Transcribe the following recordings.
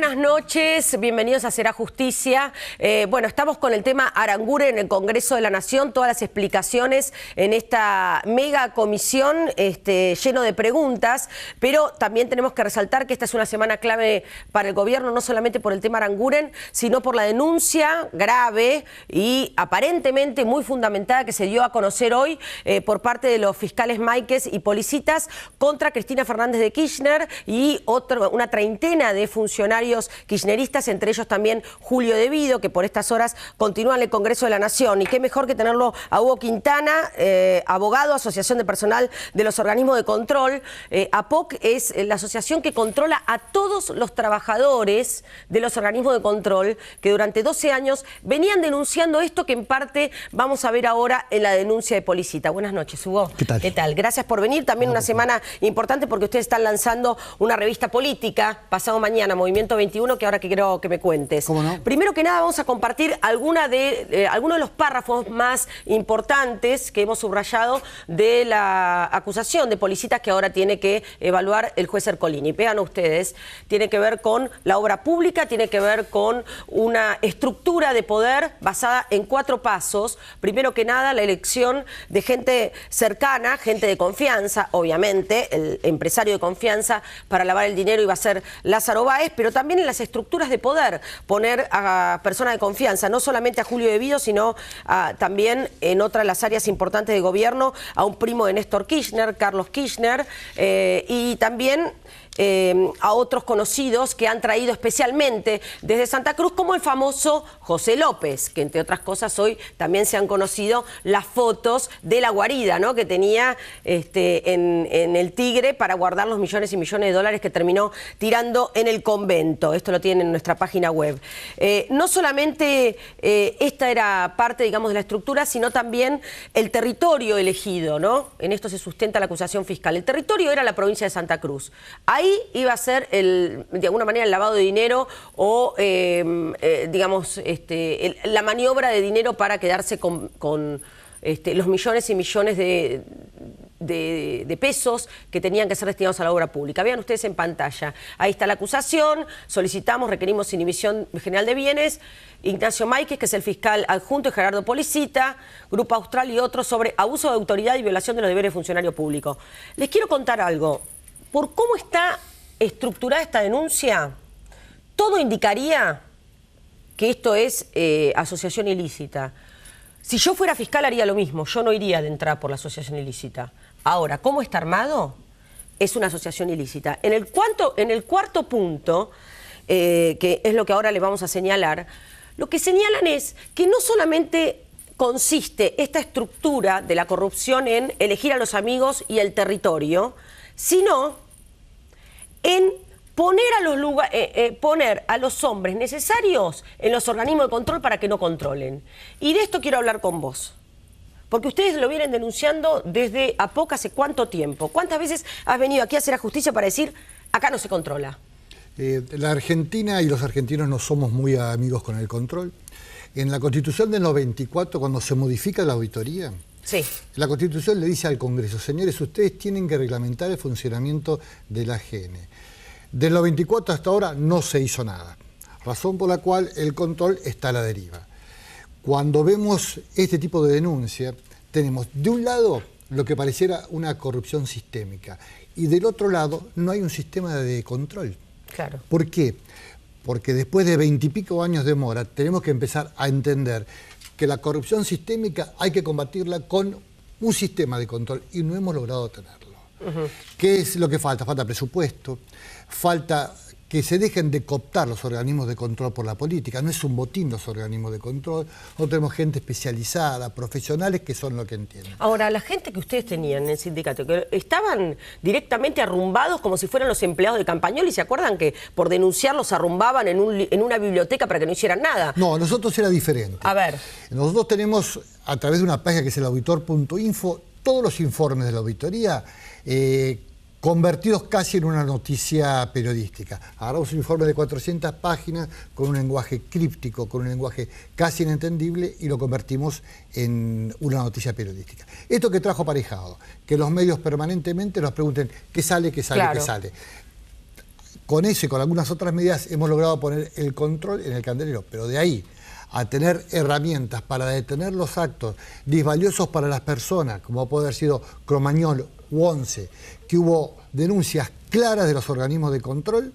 buenas noches, bienvenidos a Será Justicia. Bueno, estamos con el tema Aranguren en el Congreso de la Nación, todas las explicaciones en esta mega comisión lleno de preguntas, pero también tenemos que resaltar que esta es una semana clave para el gobierno, no solamente por el tema Aranguren, sino por la denuncia grave y aparentemente muy fundamentada que se dio a conocer hoy por parte de los fiscales Máiquez y Policitas contra Cristina Fernández de Kirchner y una treintena de funcionarios kirchneristas, entre ellos también Julio De Vido, que por estas horas continúa en el Congreso de la Nación. Y qué mejor que tenerlo a Hugo Quintana, abogado, Asociación de Personal de los Organismos de Control. APOC es la asociación que controla a todos los trabajadores de los organismos de control que durante 12 años venían denunciando esto que en parte vamos a ver ahora en la denuncia de Policita. Buenas noches, Hugo. ¿Qué tal? ¿Qué tal? Gracias por venir. También una semana importante porque ustedes están lanzando una revista política pasado mañana, Movimiento 21, que ahora quiero que me cuentes. ¿Cómo no? Primero que nada vamos a compartir algunos de los párrafos más importantes que hemos subrayado de la acusación de Policitas que ahora tiene que evaluar el juez Ercolini. Vean ustedes, tiene que ver con la obra pública, tiene que ver con una estructura de poder basada en 4 pasos. Primero que nada, la elección de gente cercana, gente de confianza, obviamente, el empresario de confianza para lavar el dinero iba a ser Lázaro Báez, pero también en las estructuras de poder, poner a personas de confianza, no solamente a Julio De Vido, sino también en otras de las áreas importantes de gobierno, a un primo de Néstor Kirchner, Carlos Kirchner, y también a otros conocidos que han traído especialmente desde Santa Cruz, como el famoso José López, que entre otras cosas hoy también se han conocido las fotos de la guarida, ¿no?, que tenía en el Tigre para guardar los millones y millones de dólares que terminó tirando en el convento. Esto lo tienen en nuestra página web. No solamente esta era parte, digamos, de la estructura, sino también el territorio elegido, ¿no? En esto se sustenta la acusación fiscal. El territorio era la provincia de Santa Cruz. Ahí iba a ser, de alguna manera, el lavado de dinero o, digamos, la maniobra de dinero para quedarse con los millones y millones de pesos que tenían que ser destinados a la obra pública. Vean ustedes en pantalla. Ahí está la acusación, solicitamos, requerimos inhibición general de bienes, Ignacio Máiquez, que es el fiscal adjunto, y Gerardo Policita, Grupo Austral y otros sobre abuso de autoridad y violación de los deberes de funcionario público. Les quiero contar algo. Por cómo está estructurada esta denuncia, todo indicaría que esto es asociación ilícita. Si yo fuera fiscal haría lo mismo, yo no iría de entrada por la asociación ilícita. Ahora, ¿cómo está armado? Es una asociación ilícita. En el cuarto punto, que es lo que ahora le vamos a señalar, lo que señalan es que no solamente consiste esta estructura de la corrupción en elegir a los amigos y el territorio, sino en poner a los hombres necesarios en los organismos de control para que no controlen. Y de esto quiero hablar con vos, porque ustedes lo vienen denunciando desde APOC hace cuánto tiempo. ¿Cuántas veces has venido aquí a hacer justicia para decir, acá no se controla? La Argentina y los argentinos no somos muy amigos con el control. En la Constitución del 94, cuando se modifica la auditoría, sí, la Constitución le dice al Congreso, señores, ustedes tienen que reglamentar el funcionamiento de la AGN. Del 94 hasta ahora no se hizo nada, razón por la cual el control está a la deriva. Cuando vemos este tipo de denuncia, tenemos de un lado lo que pareciera una corrupción sistémica y del otro lado no hay un sistema de control. Claro. ¿Por qué? Porque después de 20 y pico años de mora tenemos que empezar a entender que la corrupción sistémica hay que combatirla con un sistema de control y no hemos logrado tenerlo. ¿Qué es lo que falta? Falta presupuesto, falta que se dejen de cooptar los organismos de control por la política. No es un botín los organismos de control, no tenemos gente especializada, profesionales que son lo que entienden. Ahora, la gente que ustedes tenían en el sindicato, que estaban directamente arrumbados como si fueran los empleados de Campañol, y se acuerdan que por denunciar los arrumbaban en una biblioteca para que no hicieran nada. No, nosotros era diferente. A ver. Nosotros tenemos, a través de una página que es el auditor.info, todos los informes de la auditoría convertidos casi en una noticia periodística. Agarramos un informe de 400 páginas con un lenguaje críptico, con un lenguaje casi inentendible y lo convertimos en una noticia periodística. Esto que trajo aparejado, que los medios permanentemente nos pregunten qué sale, qué sale, claro, qué sale. con eso y con algunas otras medidas hemos logrado poner el control en el candelero, pero de ahí a tener herramientas para detener los actos disvaliosos para las personas, como puede haber sido Cromañón u Once, que hubo denuncias claras de los organismos de control,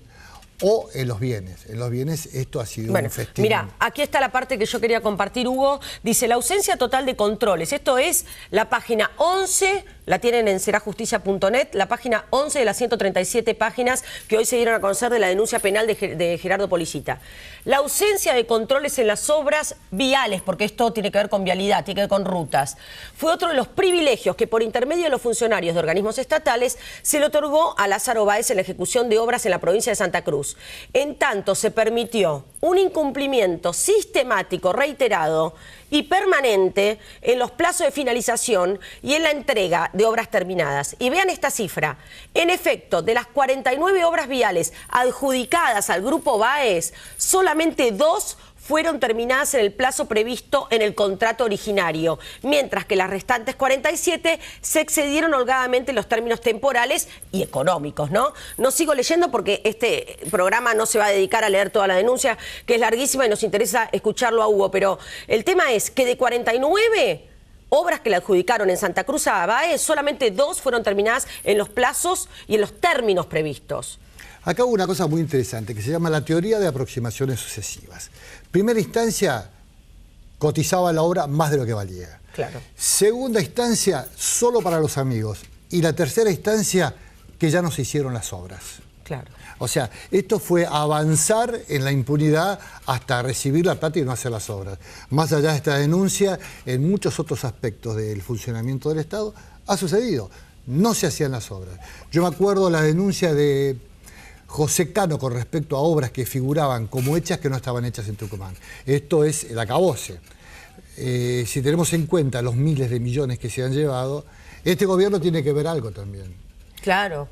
o en los bienes. En los bienes esto ha sido un festín. Mira, aquí está la parte que yo quería compartir, Hugo. Dice, la ausencia total de controles. Esto es la página 11, la tienen en serajusticia.net, la página 11 de las 137 páginas que hoy se dieron a conocer de la denuncia penal de Gerardo Policita. La ausencia de controles en las obras viales, porque esto tiene que ver con vialidad, tiene que ver con rutas, fue otro de los privilegios que por intermedio de los funcionarios de organismos estatales se le otorgó a Lázaro Báez en la ejecución de obras en la provincia de Santa Cruz. En tanto, se permitió un incumplimiento sistemático, reiterado y permanente en los plazos de finalización y en la entrega de obras terminadas. Y vean esta cifra. En efecto, de las 49 obras viales adjudicadas al Grupo Báez, solamente 2 fueron terminadas en el plazo previsto en el contrato originario, mientras que las restantes 47 se excedieron holgadamente en los términos temporales y económicos, ¿no? No sigo leyendo porque este programa no se va a dedicar a leer toda la denuncia, que es larguísima y nos interesa escucharlo a Hugo, pero el tema es que de 49 obras que le adjudicaron en Santa Cruz a Báez, solamente 2 fueron terminadas en los plazos y en los términos previstos. Acá hubo una cosa muy interesante que se llama la teoría de aproximaciones sucesivas. Primera instancia, cotizaba la obra más de lo que valía. Claro. Segunda instancia, solo para los amigos. Y la tercera instancia, que ya no se hicieron las obras. Claro. O sea, esto fue avanzar en la impunidad hasta recibir la plata y no hacer las obras. Más allá de esta denuncia, en muchos otros aspectos del funcionamiento del Estado, ha sucedido. No se hacían las obras. Yo me acuerdo la denuncia de José Cano con respecto a obras que figuraban como hechas que no estaban hechas en Tucumán. Esto es el acabose. Si tenemos en cuenta los miles de millones que se han llevado, este gobierno tiene que ver algo también. Claro.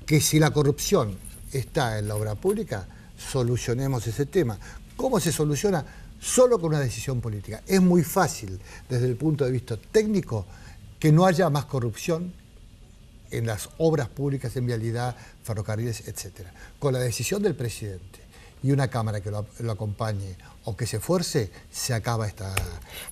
Que si la corrupción está en la obra pública, solucionemos ese tema. ¿Cómo se soluciona? Solo con una decisión política. Es muy fácil, desde el punto de vista técnico, que no haya más corrupción en las obras públicas, en vialidad, ferrocarriles, etc. Con la decisión del presidente y una Cámara que lo acompañe o que se esfuerce, se acaba esta...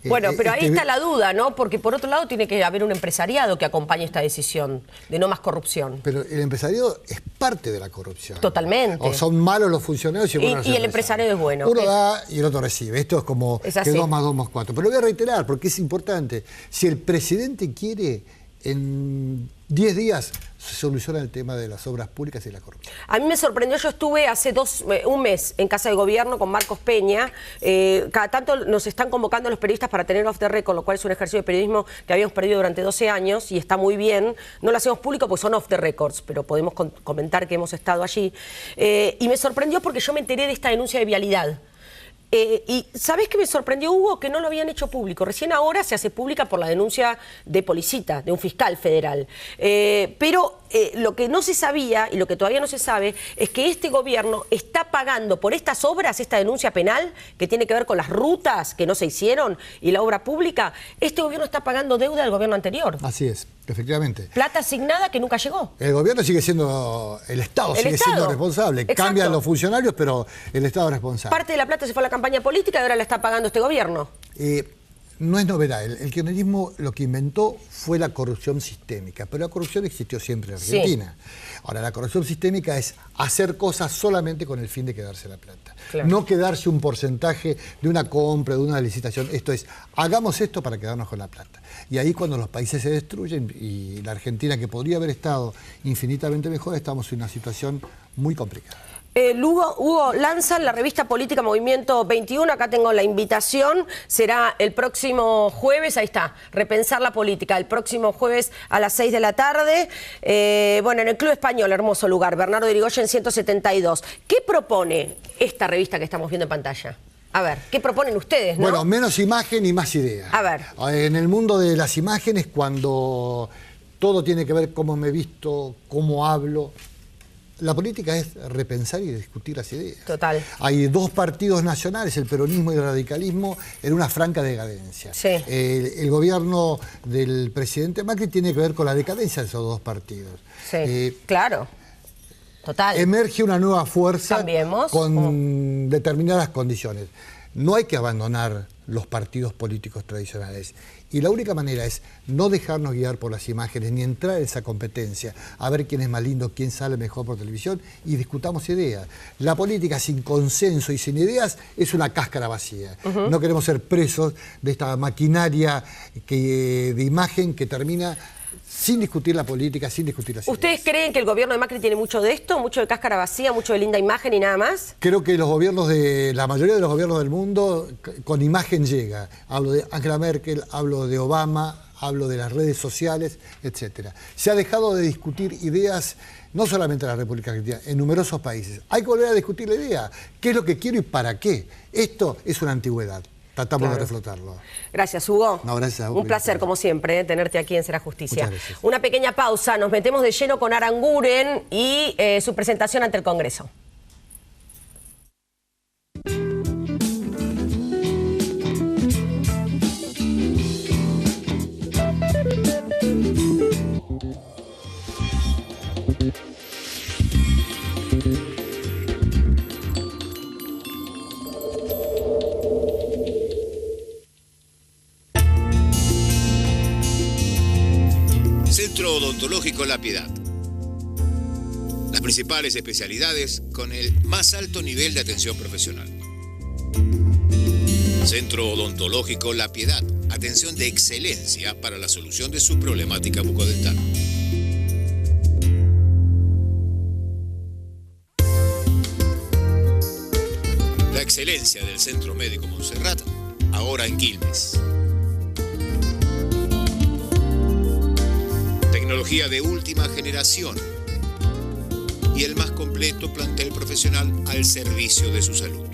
Bueno, pero ahí está la duda, ¿no? Porque por otro lado tiene que haber un empresariado que acompañe esta decisión de no más corrupción. Pero el empresariado es parte de la corrupción. Totalmente. O son malos los funcionarios y el empresario es bueno. Uno da y el otro recibe. Esto es como que 2 más 2 más 4. Pero lo voy a reiterar porque es importante. Si el presidente quiere, en 10 días se soluciona el tema de las obras públicas y la corrupción. A mí me sorprendió, yo estuve hace un mes en Casa de Gobierno con Marcos Peña. Cada tanto nos están convocando a los periodistas para tener off the record, lo cual es un ejercicio de periodismo que habíamos perdido durante 12 años y está muy bien. No lo hacemos público porque son off the records, pero podemos comentar que hemos estado allí. Y me sorprendió porque yo me enteré de esta denuncia de vialidad. Y ¿sabés qué me sorprendió, Hugo? Que no lo habían hecho público. Recién ahora se hace pública por la denuncia de Policita, de un fiscal federal. Pero lo que no se sabía y lo que todavía no se sabe es que este gobierno está pagando por estas obras, esta denuncia penal que tiene que ver con las rutas que no se hicieron y la obra pública. Este gobierno está pagando deuda del gobierno anterior. Así es, efectivamente. Plata asignada que nunca llegó. El gobierno sigue siendo, el Estado sigue siendo responsable. Exacto. Cambian los funcionarios, pero el Estado es responsable. Parte de la plata se fue a la campaña política y ahora la está pagando este gobierno. No es novedad. El kirchnerismo lo que inventó fue la corrupción sistémica, pero la corrupción existió siempre en Argentina. Sí. Ahora, la corrupción sistémica es hacer cosas solamente con el fin de quedarse la plata. Claro. No quedarse un porcentaje de una compra, de una licitación. Esto es, hagamos esto para quedarnos con la plata. Y ahí cuando los países se destruyen y la Argentina, que podría haber estado infinitamente mejor, estamos en una situación muy complicada. Hugo, lanzan la revista política Movimiento 21, acá tengo la invitación, será el próximo jueves, ahí está, Repensar la Política, el próximo jueves a las 6 de la tarde, bueno, en el Club Español, hermoso lugar, Bernardo de Irigoyen 172. ¿Qué propone esta revista que estamos viendo en pantalla? A ver, ¿qué proponen ustedes, no? Bueno, menos imagen y más idea. A ver. En el mundo de las imágenes, cuando todo tiene que ver cómo me visto, cómo hablo, la política es repensar y discutir las ideas. Total. Hay 2 partidos nacionales, el peronismo y el radicalismo, en una franca decadencia. Sí. El gobierno del presidente Macri tiene que ver con la decadencia de esos 2 partidos. Sí, claro. Total. Emerge una nueva fuerza Cambiemos. con determinadas condiciones. No hay que abandonar los partidos políticos tradicionales. Y la única manera es no dejarnos guiar por las imágenes, ni entrar en esa competencia, a ver quién es más lindo, quién sale mejor por televisión, y discutamos ideas. La política sin consenso y sin ideas es una cáscara vacía. No queremos ser presos de esta maquinaria de imagen que termina sin discutir la política, sin discutir las ideas. ¿Ustedes creen que el gobierno de Macri tiene mucho de esto? ¿Mucho de cáscara vacía, mucho de linda imagen y nada más? Creo que la mayoría de los gobiernos del mundo con imagen llega. Hablo de Angela Merkel, hablo de Obama, hablo de las redes sociales, etc. Se ha dejado de discutir ideas, no solamente en la República Argentina, en numerosos países. Hay que volver a discutir la idea. ¿Qué es lo que quiero y para qué? Esto es una antigüedad. Tratamos de reflotarlo. Gracias, Hugo. No, gracias a vos. Un placer, como siempre, tenerte aquí en Será Justicia. Muchas gracias. Una pequeña pausa, nos metemos de lleno con Aranguren y su presentación ante el Congreso. Centro Odontológico La Piedad. Las principales especialidades con el más alto nivel de atención profesional. Centro Odontológico La Piedad. Atención de excelencia para la solución de su problemática bucodental. La excelencia del Centro Médico Montserrat, ahora en Quilmes. Tecnología de última generación y el más completo plantel profesional al servicio de su salud.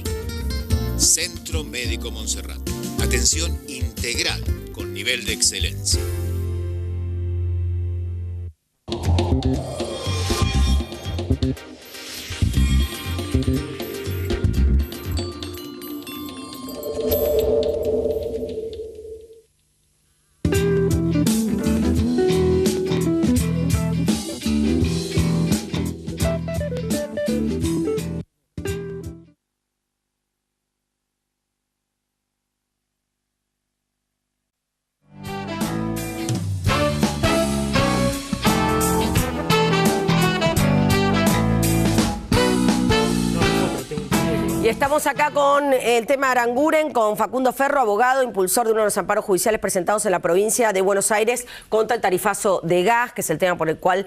Centro Médico Montserrat. Atención integral con nivel de excelencia. Estamos acá con el tema de Aranguren, con Facundo Ferro, abogado, impulsor de uno de los amparos judiciales presentados en la provincia de Buenos Aires contra el tarifazo de gas, que es el tema por el cual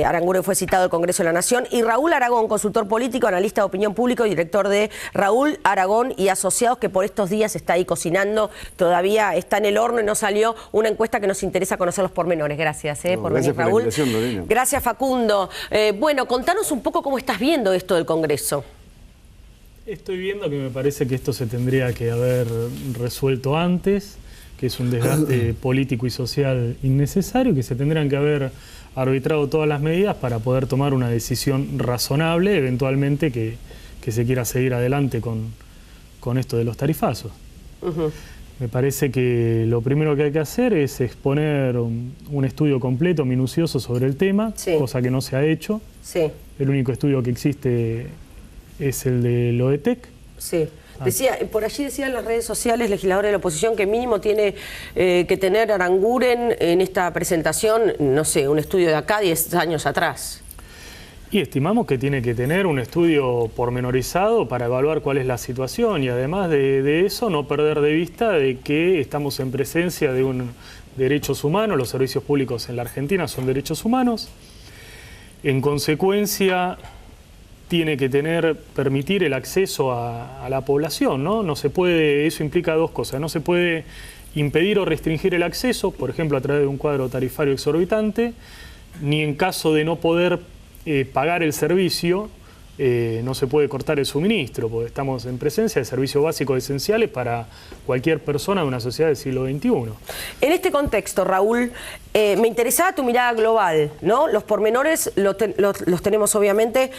Aranguren fue citado al Congreso de la Nación, y Raúl Aragón, consultor político, analista de opinión pública y director de Raúl Aragón y Asociados, que por estos días está ahí cocinando, todavía está en el horno y no salió una encuesta que nos interesa conocer los pormenores. Gracias por venir, Raúl. Gracias, Facundo. Bueno, contanos un poco cómo estás viendo esto del Congreso. Estoy viendo que me parece que esto se tendría que haber resuelto antes, que es un desgaste político y social innecesario, que se tendrían que haber arbitrado todas las medidas para poder tomar una decisión razonable, eventualmente que se quiera seguir adelante con esto de los tarifazos. Me parece que lo primero que hay que hacer es exponer un estudio completo, minucioso sobre el tema, cosa que no se ha hecho. El único estudio que existe es el de Loetec. Sí. Por allí decían en las redes sociales, legisladores de la oposición, que mínimo tiene que tener Aranguren en esta presentación, no sé, un estudio de acá 10 años atrás. Y estimamos que tiene que tener un estudio pormenorizado para evaluar cuál es la situación y además de eso no perder de vista de que estamos en presencia de derechos humanos, los servicios públicos en la Argentina son derechos humanos. En consecuencia, tiene que permitir el acceso a la población, ¿no? No se puede, eso implica dos cosas, no se puede impedir o restringir el acceso, por ejemplo, a través de un cuadro tarifario exorbitante, ni en caso de no poder pagar el servicio, no se puede cortar el suministro, porque estamos en presencia de servicios básicos esenciales para cualquier persona de una sociedad del siglo XXI. En este contexto, Raúl, me interesaba tu mirada global, ¿no? Los pormenores los tenemos obviamente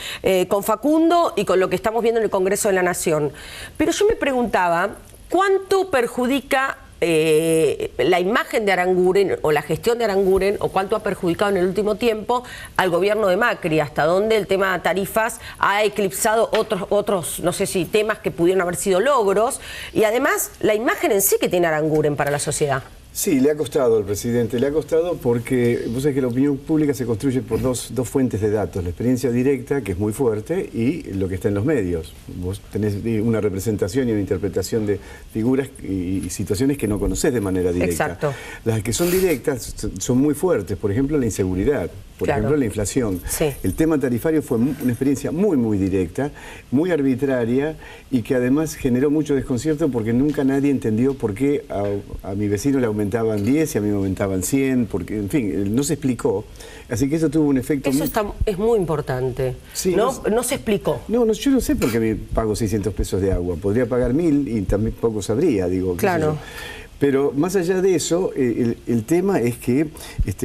con Facundo y con lo que estamos viendo en el Congreso de la Nación. Pero yo me preguntaba, ¿cuánto perjudica la imagen de Aranguren o la gestión de Aranguren o cuánto ha perjudicado en el último tiempo al gobierno de Macri, hasta dónde el tema de tarifas ha eclipsado otros, no sé si temas que pudieron haber sido logros, y además la imagen en sí que tiene Aranguren para la sociedad. Sí, le ha costado al presidente, le ha costado porque vos sabés que la opinión pública se construye por dos fuentes de datos, la experiencia directa, que es muy fuerte, y lo que está en los medios. Vos tenés una representación y una interpretación de figuras y situaciones que no conocés de manera directa. Exacto. Las que son directas son muy fuertes, por ejemplo la inseguridad, por ejemplo la inflación. Sí. El tema tarifario fue una experiencia muy directa, muy arbitraria y que además generó mucho desconcierto porque nunca nadie entendió por qué a mi vecino le aumentaban 10 y a mí me aumentaban 100, porque, en fin, no se explicó. Así que eso tuvo un efecto... Eso es muy importante. Sí, no se explicó. No, yo no sé por qué me pago 600 pesos de agua. Podría pagar 1000 y también poco sabría, digo. Claro. Pero más allá de eso, el tema es que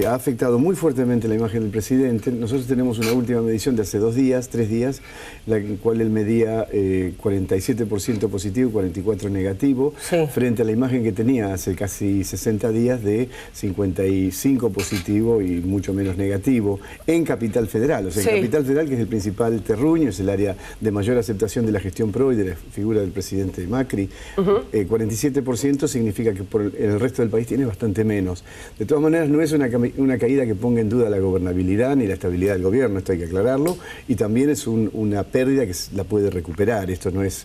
ha afectado muy fuertemente la imagen del presidente. Nosotros tenemos una última medición de hace 3 días, en la cual él medía 47% positivo y 44% negativo, sí, frente a la imagen que tenía hace casi 60 días de 55 positivo y mucho menos negativo en Capital Federal. O sea, sí, en Capital Federal, que es el principal terruño, es el área de mayor aceptación de la gestión PRO y de la figura del presidente Macri, 47% significa que por el resto del país tiene bastante menos. De todas maneras, no es una caída que ponga en duda la gobernabilidad ni la estabilidad del gobierno, esto hay que aclararlo, y también es una pérdida que la puede recuperar, esto no es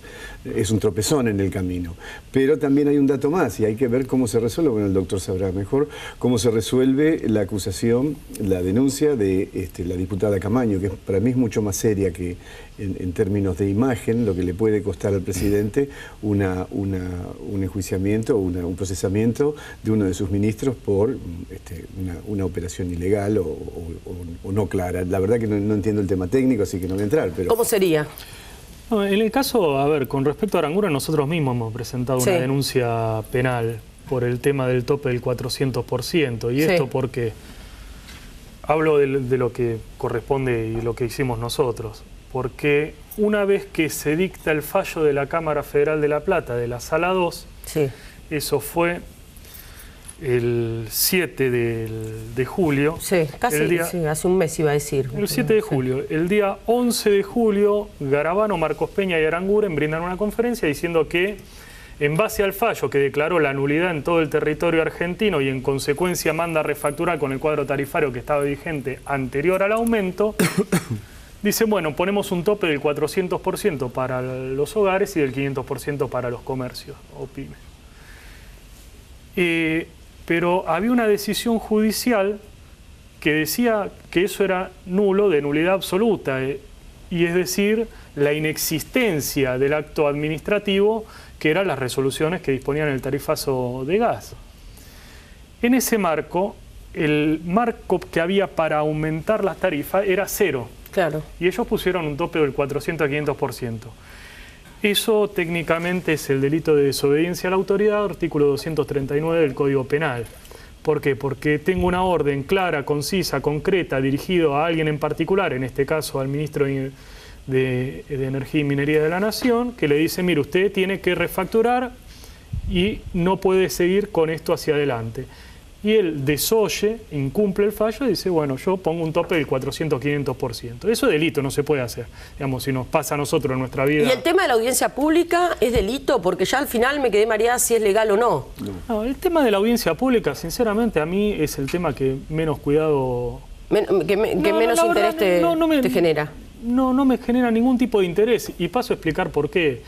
un tropezón en el camino. Pero también hay un dato más, y hay que ver cómo se resuelve, bueno, el doctor sabrá mejor, cómo se resuelve la acusación, la denuncia de la diputada Camaño, que para mí es mucho más seria que en términos de imagen, lo que le puede costar al presidente un enjuiciamiento o un procesamiento de uno de sus ministros por una operación ilegal o no clara. La verdad que no entiendo el tema técnico, así que no voy a entrar. Pero... ¿Cómo sería? No, en el caso, a ver, con respecto a Aranguren, nosotros mismos hemos presentado sí, una denuncia penal por el tema del tope del 400%. ¿Y esto sí, porque hablo de lo que corresponde y lo que hicimos nosotros? Porque una vez que se dicta el fallo de la Cámara Federal de La Plata, de la Sala 2, sí, eso fue el 7 de julio. Sí, casi sí, hace un mes iba a decir. El 7 de julio. El día 11 de julio, Garabano, Marcos Peña y Aranguren brindan una conferencia diciendo que, en base al fallo que declaró la nulidad en todo el territorio argentino y en consecuencia manda a refacturar con el cuadro tarifario que estaba vigente anterior al aumento, dicen, bueno, ponemos un tope del 400% para los hogares y del 500% para los comercios o pymes. Pero había una decisión judicial que decía que eso era nulo, de nulidad absoluta, y es decir, la inexistencia del acto administrativo, que eran las resoluciones que disponían el tarifazo de gas. En ese marco, el marco que había para aumentar las tarifas era 0. Claro. Y ellos pusieron un tope del 400 a 500%. Eso técnicamente es el delito de desobediencia a la autoridad, artículo 239 del Código Penal. ¿Por qué? Porque tengo una orden clara, concisa, concreta, dirigido a alguien en particular, en este caso al ministro de Energía y Minería de la Nación, que le dice, mire, usted tiene que refacturar y no puede seguir con esto hacia adelante. Y él desoye, incumple el fallo y dice, bueno, yo pongo un tope del 400-500%. Eso es delito, no se puede hacer. Digamos, si nos pasa a nosotros en nuestra vida... ¿Y el tema de la audiencia pública es delito? Porque ya al final me quedé mareada si es legal o no. No, el tema de la audiencia pública, sinceramente, a mí es el tema que menos cuidado... que menos interés te genera. No me genera ningún tipo de interés. Y paso a explicar por qué.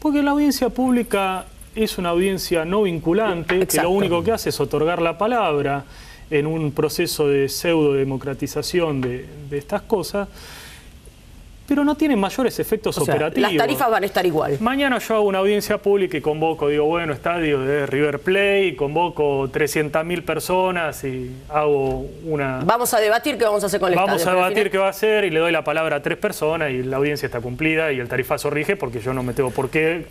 Porque la audiencia pública... es una audiencia no vinculante, exacto, que lo único que hace es otorgar la palabra en un proceso de pseudo-democratización de estas cosas, pero no tiene mayores efectos operativos. Las tarifas van a estar igual. Mañana yo hago una audiencia pública y convoco, digo, bueno, estadio de River Plate, y convoco 300.000 personas y hago una... Vamos a debatir qué vamos a hacer con el estadio. Vamos a debatir qué va a hacer y le doy la palabra a 3 personas y la audiencia está cumplida y el tarifazo rige porque yo no me tengo por qué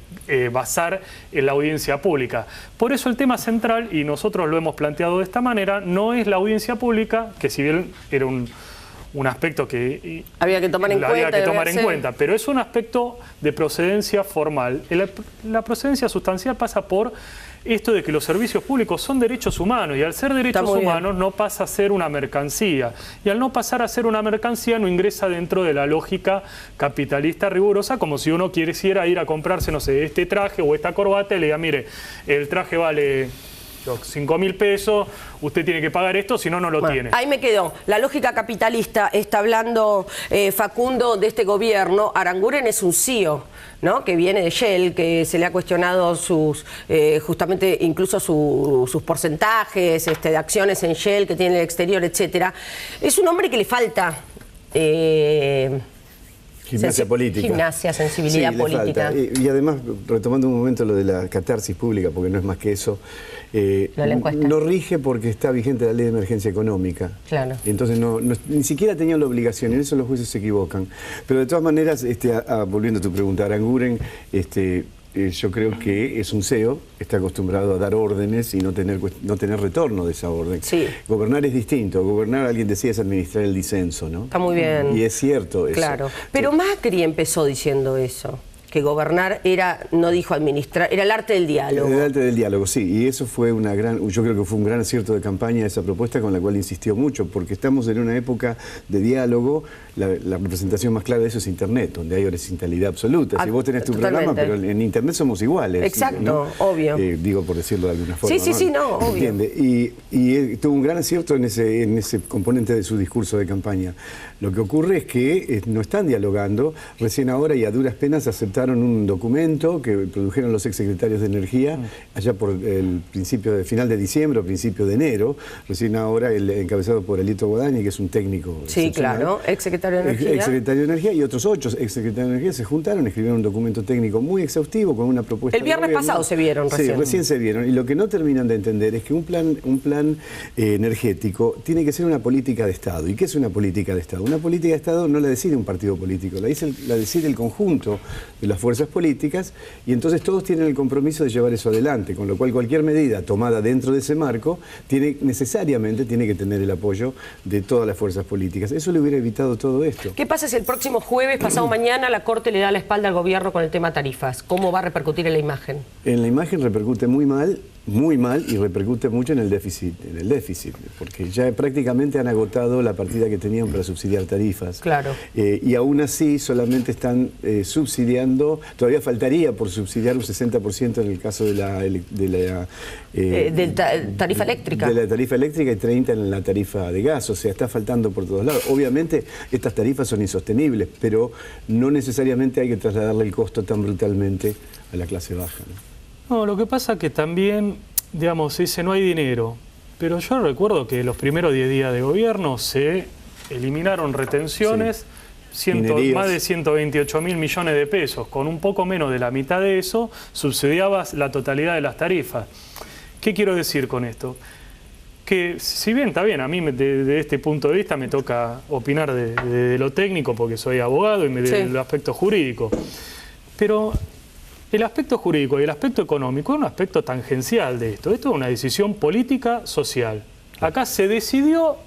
basar en la audiencia pública. Por eso el tema central, y nosotros lo hemos planteado de esta manera, no es la audiencia pública, que si bien era un aspecto que había que tomar en cuenta, pero es un aspecto de procedencia formal. La procedencia sustancial pasa por esto de que los servicios públicos son derechos humanos, y al ser derechos humanos no pasa a ser una mercancía. Y al no pasar a ser una mercancía no ingresa dentro de la lógica capitalista rigurosa, como si uno quisiera ir a comprarse, no sé, este traje o esta corbata y le diga, mire, el traje vale 5.000 pesos, usted tiene que pagar esto, si no, no lo tiene. Ahí me quedó. La lógica capitalista, está hablando Facundo de este gobierno. Aranguren es un CEO, ¿no? Que viene de Shell, que se le ha cuestionado sus, justamente incluso sus porcentajes de acciones en Shell que tiene en el exterior, etcétera. Es un hombre que le falta... Gimnasia política. Gimnasia, sensibilidad política. Y además, retomando un momento lo de la catarsis pública, porque no es más que eso, no rige porque está vigente la ley de emergencia económica. Claro. Entonces ni siquiera tenían la obligación, en eso los jueces se equivocan. Pero de todas maneras, volviendo a tu pregunta, Aranguren, yo creo que es un CEO, está acostumbrado a dar órdenes y no tener retorno de esa orden. Sí. Gobernar es distinto. Gobernar, alguien decía, es administrar el disenso, ¿no? Está muy bien. Y es cierto eso. Claro. Pero Macri empezó diciendo eso, que gobernar era, no dijo administrar, era el arte del diálogo. El arte del diálogo, sí. Y eso fue yo creo que fue un gran acierto de campaña esa propuesta con la cual insistió mucho, porque estamos en una época de diálogo. La representación más clara de eso es Internet, donde hay horizontalidad absoluta. Si vos tenés tu programa, pero en Internet somos iguales. Exacto, ¿no? Obvio. Digo, por decirlo de alguna forma. Sí, no, obvio. ¿Entiende? Y tuvo un gran acierto en ese componente de su discurso de campaña. Lo que ocurre es que no están dialogando. Recién ahora y a duras penas aceptaron un documento que produjeron los exsecretarios de Energía allá por el final de diciembre o principio de enero. Recién ahora encabezado por Elito Guadagni, que es un técnico. Sí, claro, exsecretario de Energía. Exsecretario de Energía y otros 8 exsecretarios de Energía se juntaron, escribieron un documento técnico muy exhaustivo con una propuesta. El viernes pasado se vieron recién. Sí, recién se vieron. Y lo que no terminan de entender es que un plan energético tiene que ser una política de Estado. ¿Y qué es una política de Estado? Una política de Estado no la decide un partido político, la decide el conjunto de las fuerzas políticas, y entonces todos tienen el compromiso de llevar eso adelante, con lo cual cualquier medida tomada dentro de ese marco necesariamente tiene que tener el apoyo de todas las fuerzas políticas. Eso le hubiera evitado todo esto. ¿Qué pasa si el próximo jueves, pasado mañana, la Corte le da la espalda al gobierno con el tema tarifas? ¿Cómo va a repercutir en la imagen? En la imagen repercute muy mal, y repercute mucho en el déficit, porque ya prácticamente han agotado la partida que tenían para subsidiar tarifas. Claro. Y aún así solamente están subsidiando, todavía faltaría por subsidiar un 60% en el caso de la tarifa eléctrica. De la tarifa eléctrica y 30% en la tarifa de gas, o sea, está faltando por todos lados. Obviamente estas tarifas son insostenibles, pero no necesariamente hay que trasladarle el costo tan brutalmente a la clase baja, ¿no? No, lo que pasa que también, digamos, dice no hay dinero, pero yo recuerdo que los primeros 10 días de gobierno se eliminaron retenciones, más de 128.000 millones de pesos, con un poco menos de la mitad de eso subsidiabas la totalidad de las tarifas. ¿Qué quiero decir con esto? Que si bien está bien, a mí de este punto de vista me toca opinar de lo técnico porque soy abogado y del aspecto jurídico, pero el aspecto jurídico y el aspecto económico es un aspecto tangencial de esto. Esto es una decisión política social. Acá se decidió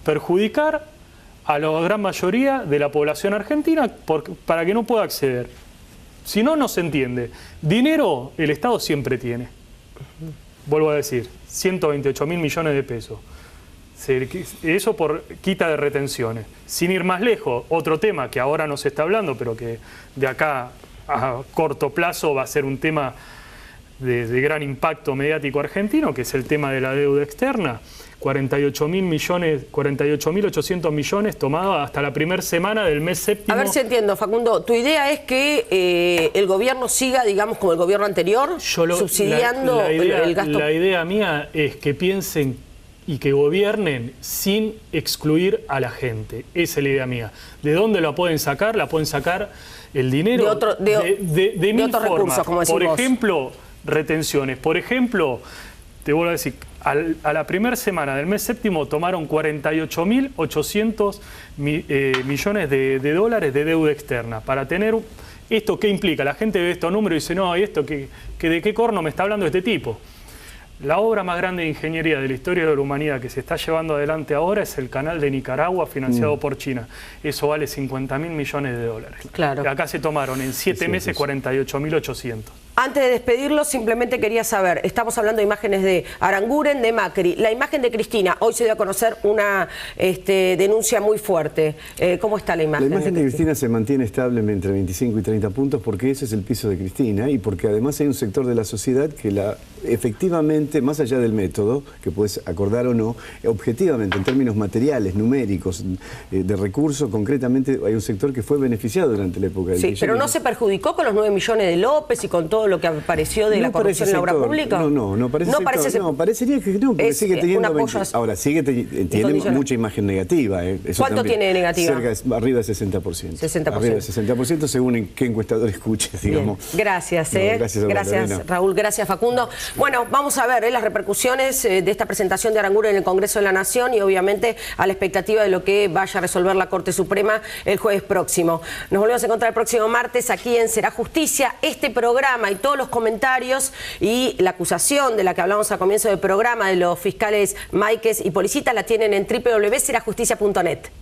perjudicar a la gran mayoría de la población argentina para que no pueda acceder. Si no, no se entiende. Dinero el Estado siempre tiene. Vuelvo a decir, 128.000 millones de pesos. Eso por quita de retenciones. Sin ir más lejos, otro tema que ahora no se está hablando, pero que de acá a corto plazo va a ser un tema de gran impacto mediático argentino, que es el tema de la deuda externa. 48.800 millones tomados hasta la primera semana del mes séptimo. A ver si entiendo, Facundo. ¿Tu idea es que el gobierno siga, digamos, como el gobierno anterior, subsidiando el gasto? La idea mía es que piensen y que gobiernen sin excluir a la gente. Esa es la idea mía. ¿De dónde la pueden sacar? La pueden sacar el dinero de mil formas. Recursos, como decís vos. Por ejemplo, retenciones. Por ejemplo, te vuelvo a decir, a la primera semana del mes séptimo tomaron 48.800 millones de dólares de deuda externa. Para tener esto, ¿qué implica? La gente ve estos números y dice, no, ¿y esto que de qué corno me está hablando este tipo? La obra más grande de ingeniería de la historia de la humanidad que se está llevando adelante ahora es el canal de Nicaragua financiado por China. Eso vale 50.000 millones de dólares. Claro. Y acá se tomaron en 7 meses 48.800. Antes de despedirlo, simplemente quería saber, estamos hablando de imágenes de Aranguren, de Macri, la imagen de Cristina, hoy se dio a conocer una denuncia muy fuerte. ¿Cómo está la imagen? La imagen de Cristina se mantiene estable entre 25 y 30 puntos porque ese es el piso de Cristina y porque además hay un sector de la sociedad que efectivamente, más allá del método, que puedes acordar o no, objetivamente, en términos materiales, numéricos, de recursos, concretamente hay un sector que fue beneficiado durante la época del Sí, pero ¿no se perjudicó con los 9 millones de López y con todo lo que apareció de la corrupción en la obra pública? No parece no, parecería que no, porque sigue teniendo ahora tiene mucha imagen negativa. Eso ¿cuánto tiene de negativa? Arriba del 60%. Arriba del 60% según en qué encuestador escuches, digamos. Bien. Gracias, gracias Raúl, gracias Facundo. Bueno, vamos a ver las repercusiones de esta presentación de Aranguren en el Congreso de la Nación y obviamente a la expectativa de lo que vaya a resolver la Corte Suprema el jueves próximo. Nos volvemos a encontrar el próximo martes aquí en Será Justicia. Este programa y todos los comentarios y la acusación de la que hablamos al comienzo del programa de los fiscales Máiquez y Policitas la tienen en www.serajusticia.net.